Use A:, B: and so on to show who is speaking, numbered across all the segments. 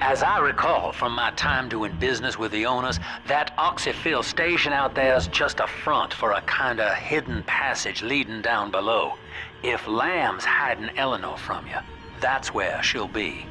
A: As I recall from my time doing business with the owners, that oxyfill station out there's just a front for a kinda hidden passage leading down below. If Lamb's hiding Eleanor from you, that's where she'll be.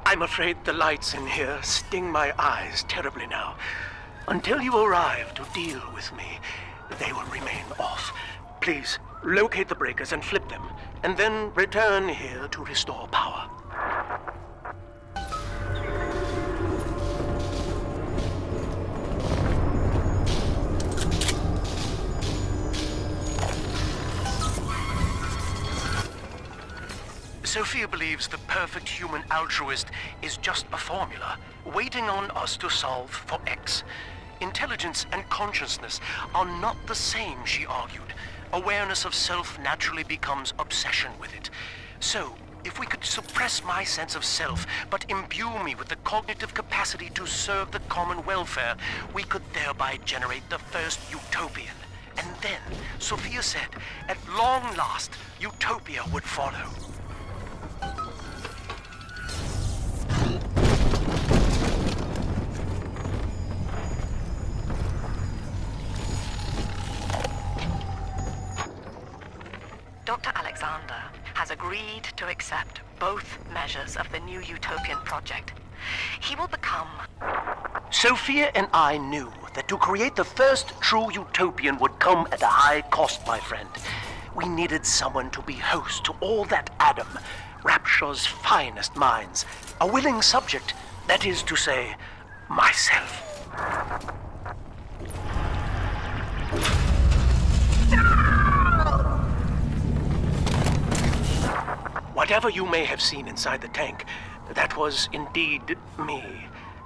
B: I'm afraid the lights in here sting my eyes terribly now. Until you arrive to deal with me, they will remain off. Please, locate the breakers and flip them, and then return here to restore power. Sophia believes the perfect human altruist is just a formula, waiting on us to solve for X. Intelligence and consciousness are not the same, she argued. Awareness of self naturally becomes obsession with it. So, if we could suppress my sense of self, but imbue me with the cognitive capacity to serve the common welfare, we could thereby generate the first utopian. And then, Sophia said, at long last, utopia would follow.
C: Dr. Alexander has agreed to accept both measures of the new utopian project. He will become...
B: Sophia and I knew that to create the first true utopian would come at a high cost, my friend. We needed someone to be host to all that Adam, Rapture's finest minds. A willing subject, that is to say, myself. Whatever you may have seen inside the tank, that was indeed me.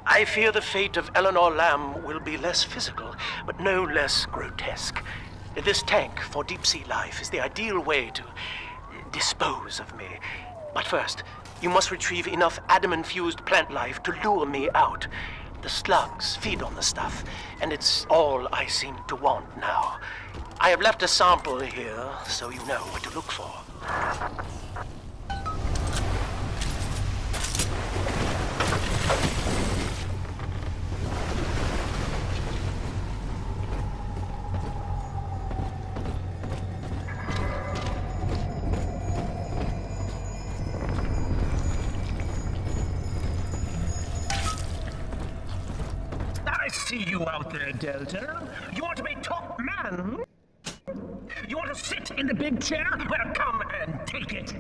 B: I fear the fate of Eleanor Lamb will be less physical, but no less grotesque. This tank for deep-sea life is the ideal way to dispose of me. But first, you must retrieve enough Adam-infused plant life to lure me out. The slugs feed on the stuff, and it's all I seem to want now. I have left a sample here, so you know what to look for.
D: I see you out there, Delta. You want to be top man? You want to sit in the big chair? Well, come and take it.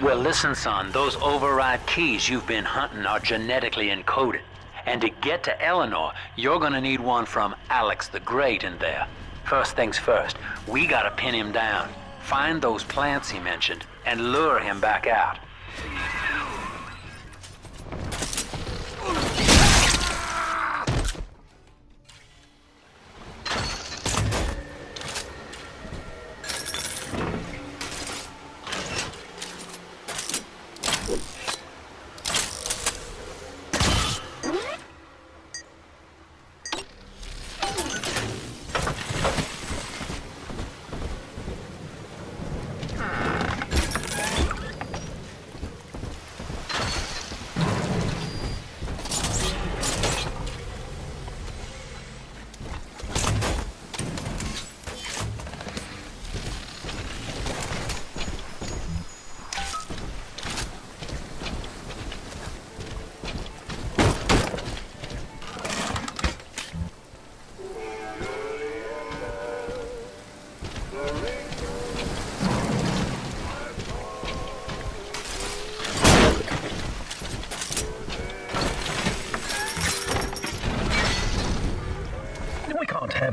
A: Well, listen, son, those override keys you've been hunting are genetically encoded. And to get to Eleanor, you're gonna need one from Alex the Great in there. First things first, we gotta pin him down. Find those plants he mentioned, and lure him back out.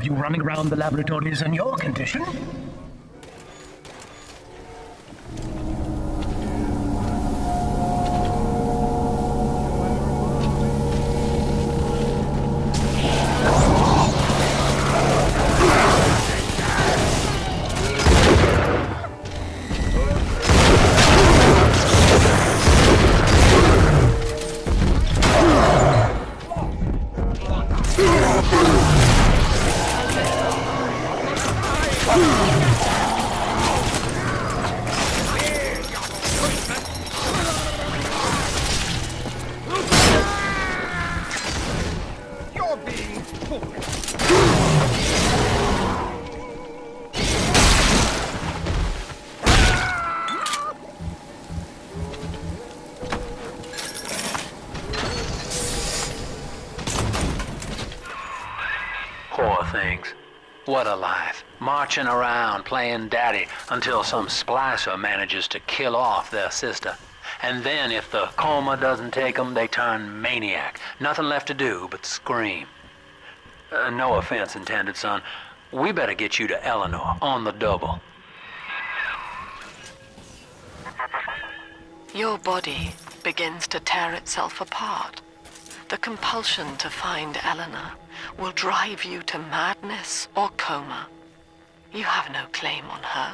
D: have you running around the laboratories in your condition.
A: Poor things. What a life. Marching around, playing daddy, until some splicer manages to kill off their sister. And then if the coma doesn't take them, they turn maniac. Nothing left to do but scream. No offense intended, son. We better get you to Eleanor, on the double.
C: Your body begins to tear itself apart. The compulsion to find Eleanor will drive you to madness or coma. You have no claim on her.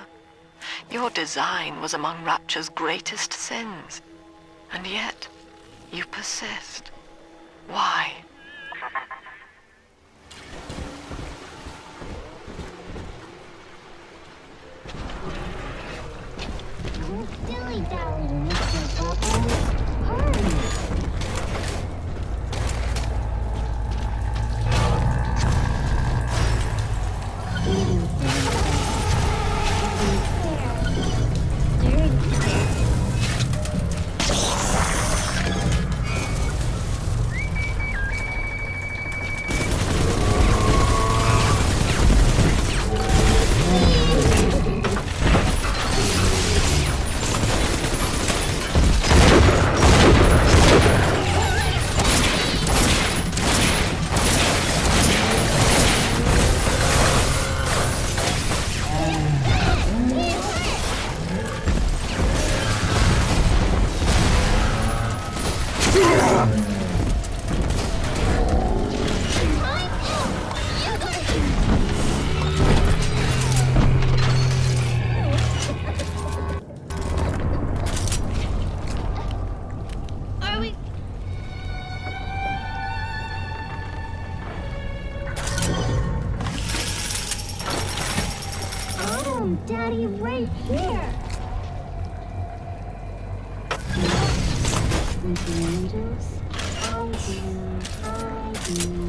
C: Your design was among Rapture's greatest sins. And yet, you persist. Why?
E: Dilly-dally, Mr. Bubbles. Hurry! Daddy, right here! Sleeping angels, I do.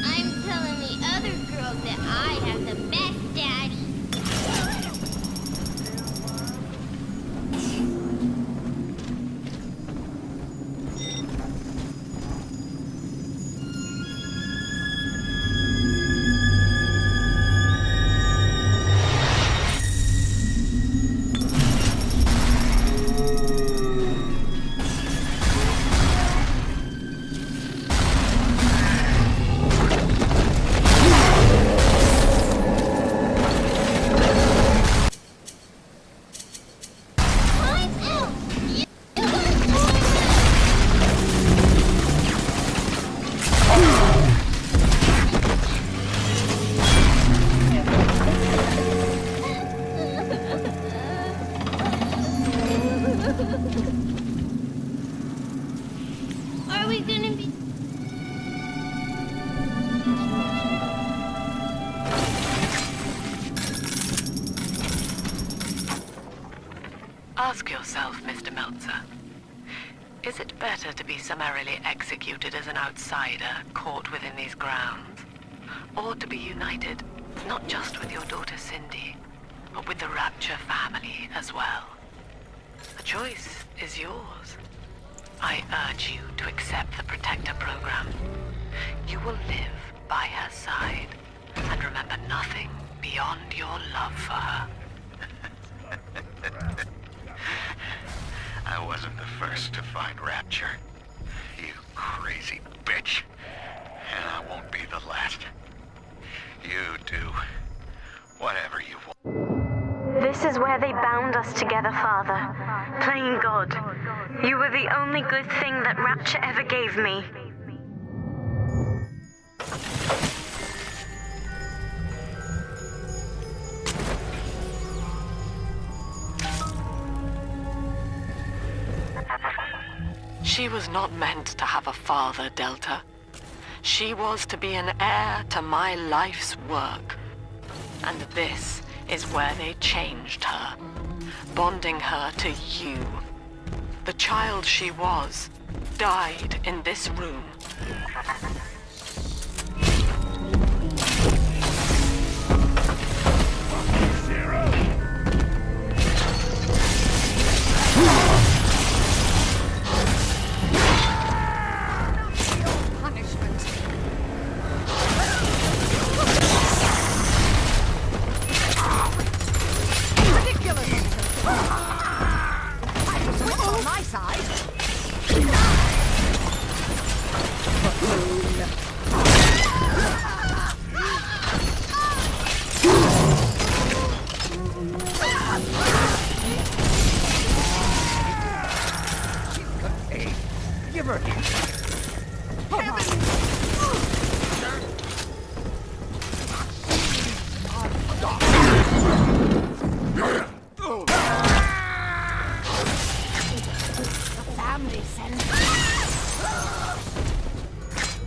F: I'm telling the other girls that I have the best daddy. I'm out! Are we gonna be...
C: Ask yourself, Mr. Meltzer, is it better to be summarily executed as an outsider caught within these grounds, or to be united not just with your daughter Cindy, but with the Rapture family as well? The choice is yours. I urge you to accept the Protector program. You will live by her side and remember nothing beyond your love for her.
G: I wasn't the first to find Rapture. You crazy bitch. And I won't be the last. You do whatever you want.
H: This is where they bound us together, Father. Playing God. You were the only good thing that Rapture ever gave me.
C: She was not meant to have a father, Delta. She was to be an heir to my life's work. And this is where they changed her, bonding her to you. The child she was died in this room.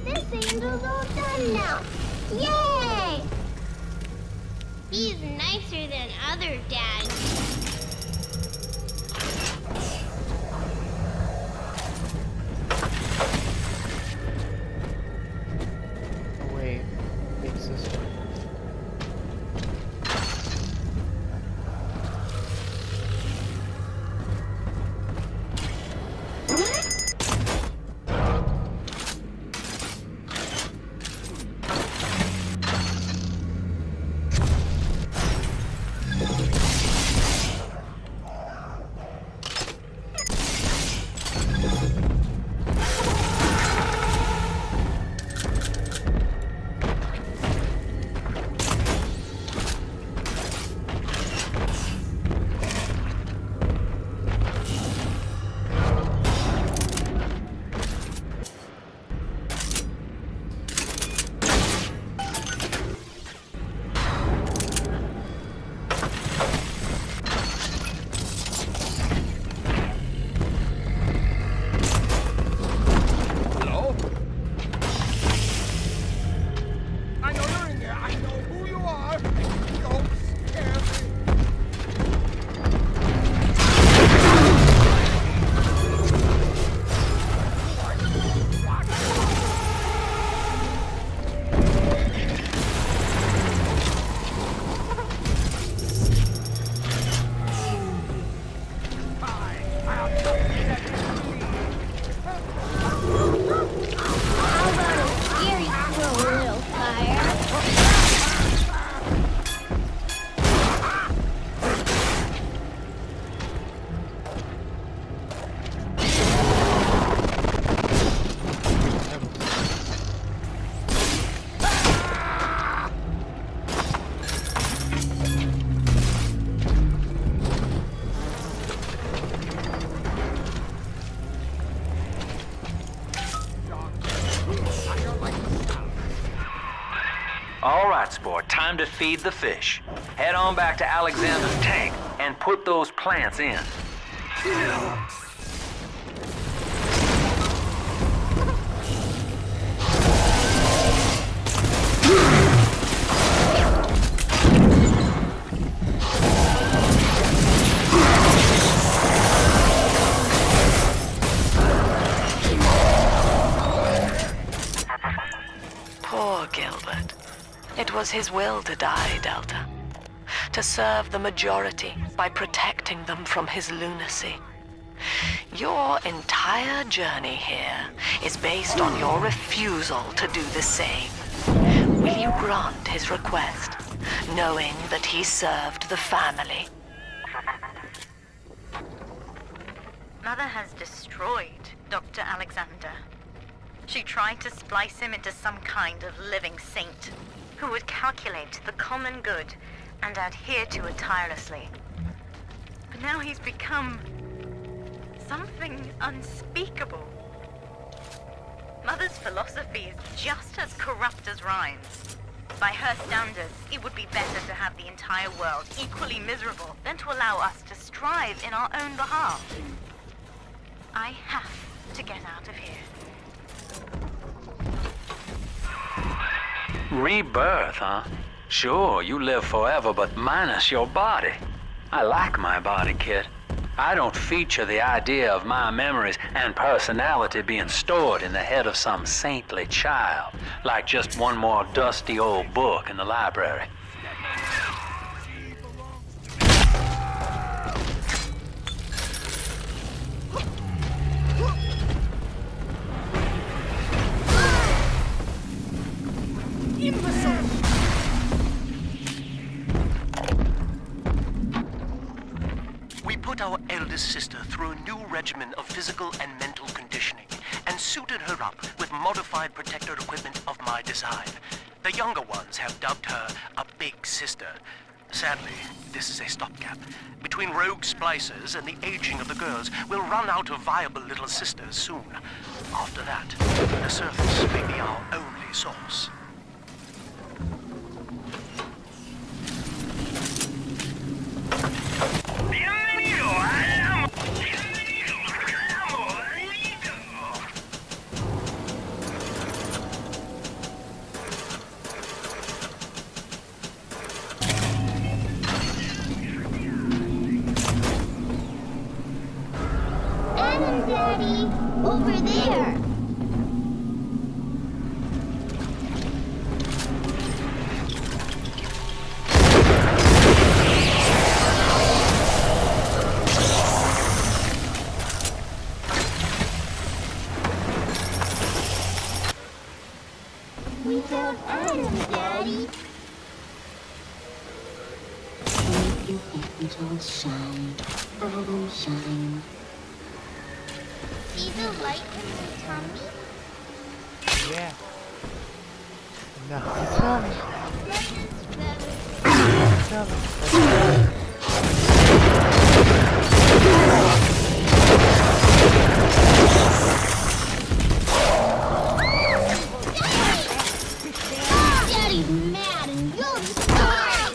F: This angel's all done! son now. Yay! He's nicer than other dads.
I: Oh, wait. Big sister.
A: All right, sport, time to feed the fish. Head on back to Alexander's tank and put those plants in.
C: Poor Gilbert. It was his will to die, Delta. To serve the majority by protecting them from his lunacy. Your entire journey here is based on your refusal to do the same. Will you grant his request, knowing that he served the family?
H: Mother has destroyed Dr. Alexander. She tried to splice him into some kind of living saint who would calculate the common good and adhere to it tirelessly. But now he's become something unspeakable. Mother's philosophy is just as corrupt as Ryan's. By her standards, it would be better to have the entire world equally miserable than to allow us to strive in our own behalf. I have to get out of here.
A: Rebirth, huh? Sure, you live forever, but minus your body. I like my body, kid. I don't feature the idea of my memories and personality being stored in the head of some saintly child, like just one more dusty old book in the library.
B: We put our eldest sister through a new regimen of physical and mental conditioning and suited her up with modified protector equipment of my design. The younger ones have dubbed her a big sister. Sadly, this is a stopgap. Between rogue splicers and the aging of the girls, we'll run out of viable little sisters soon. After that, the surface may be our only source.
F: over there.
E: We found Adam, Daddy. Make your angels shine. Adam shine.
F: See the light in my tummy?
I: Yeah. No, tell me. Tell me.
F: Daddy's mad and you'll die!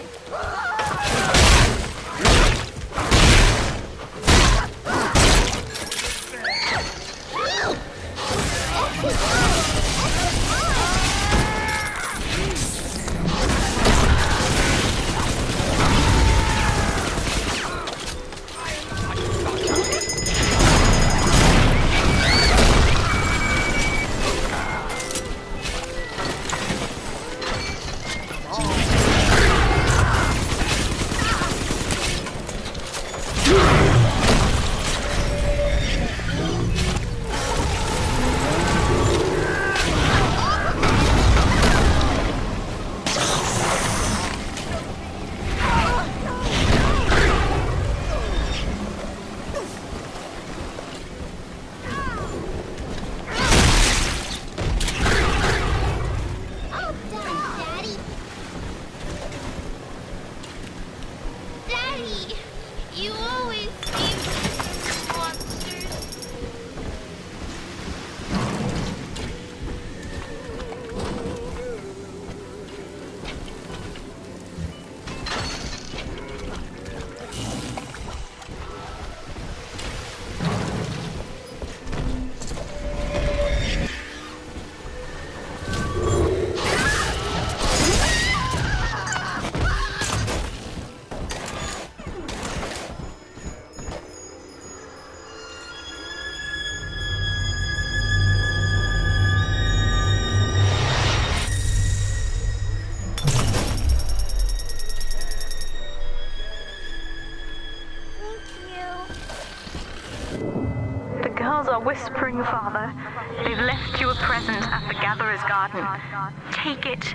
F: All done, Daddy. Daddy, you always save me from monsters.
H: The girls are whispering, Father. They've left you a present at the Gatherer's Garden. Take it.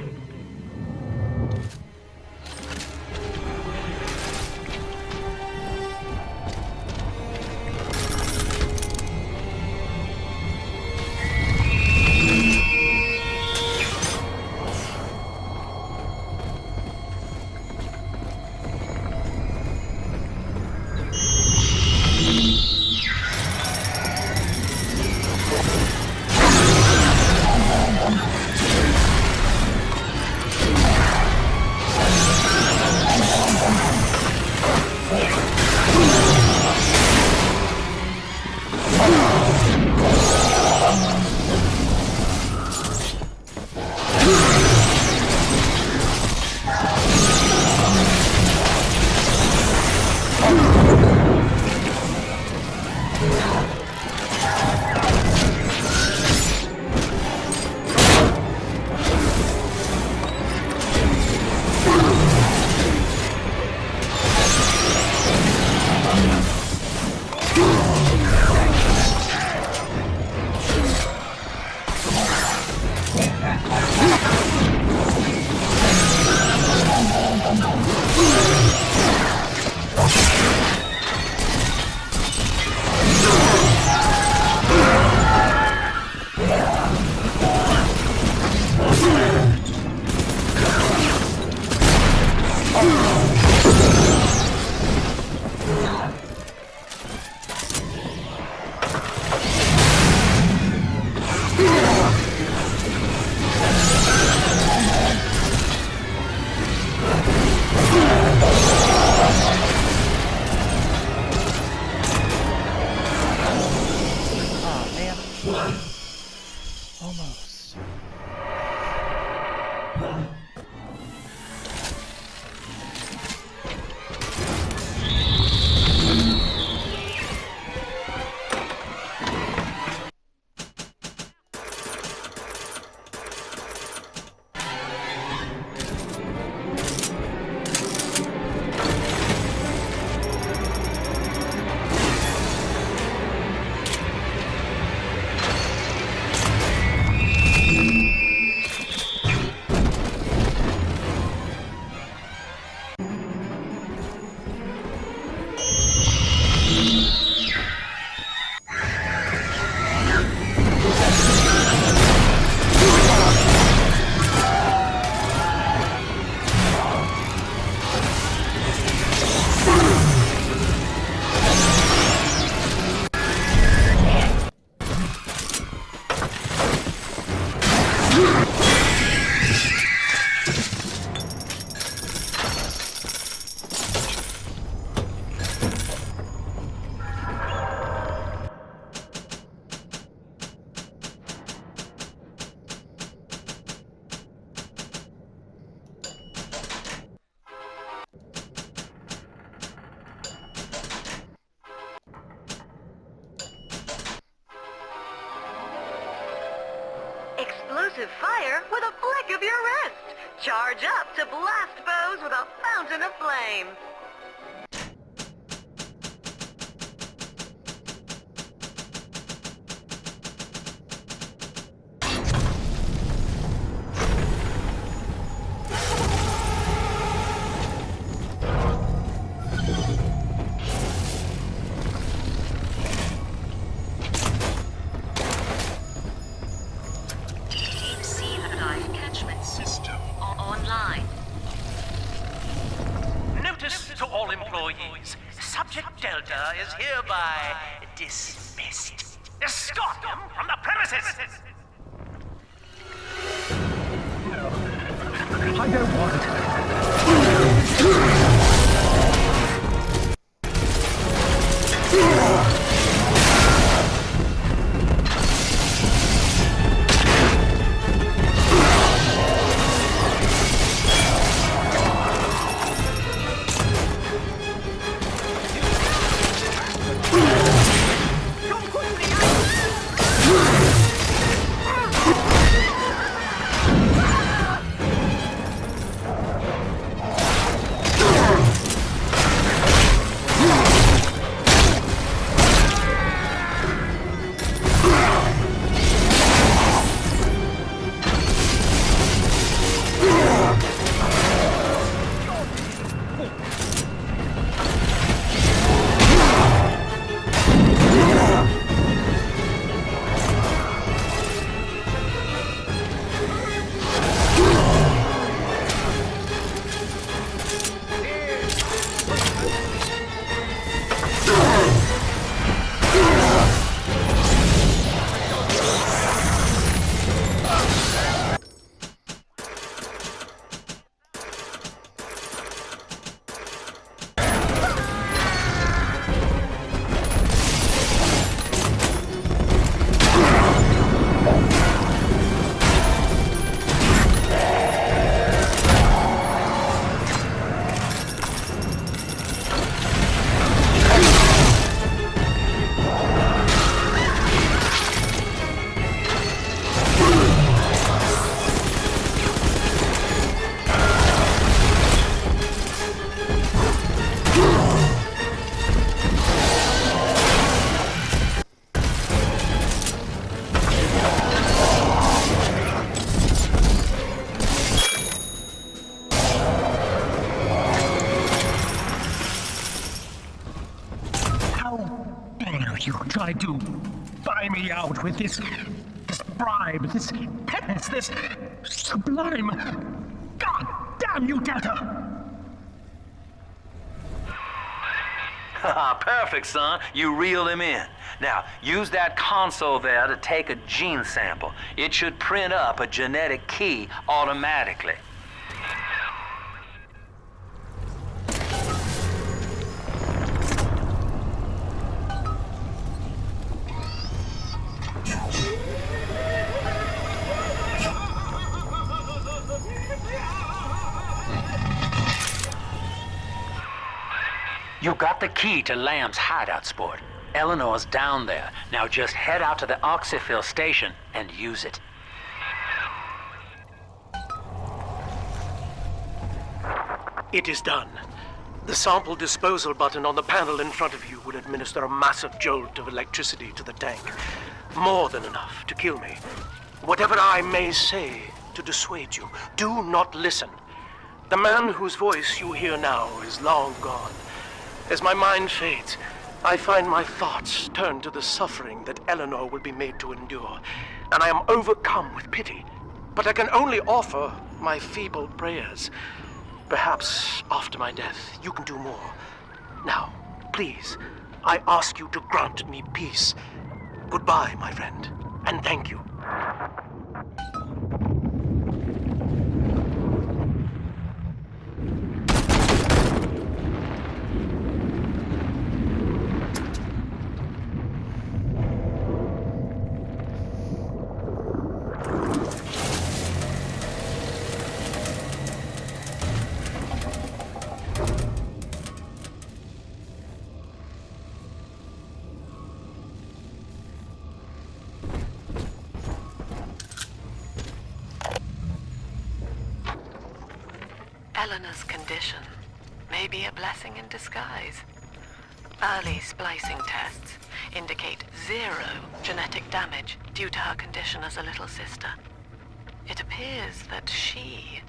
J: explosive fire with a flick of your wrist. Charge up to blast foes with a fountain of flame.
B: Notice to all employees, Subject Delta is hereby dismissed. Escort them from the premises!
D: I don't want it. You tried to buy me out with this bribe, this penance, this sublime... God damn you, Delta!
A: Perfect, son. You reeled him in. Now, use that console there to take a gene sample. It should print up a genetic key automatically. You got the key to Lamb's hideout, sport. Eleanor's down there. Now just head out to the oxyfill station and use it.
B: It is done. The sample disposal button on the panel in front of you will administer a massive jolt of electricity to the tank. More than enough to kill me. Whatever I may say to dissuade you, do not listen. The man whose voice you hear now is long gone. As my mind fades, I find my thoughts turn to the suffering that Eleanor will be made to endure, and I am overcome with pity. But I can only offer my feeble prayers. Perhaps after my death, you can do more. Now, please, I ask you to grant me peace. Goodbye, my friend, and thank you.
C: Eleanor's condition may be a blessing in disguise. Early splicing tests indicate 0 genetic damage due to her condition as a little sister. It appears that she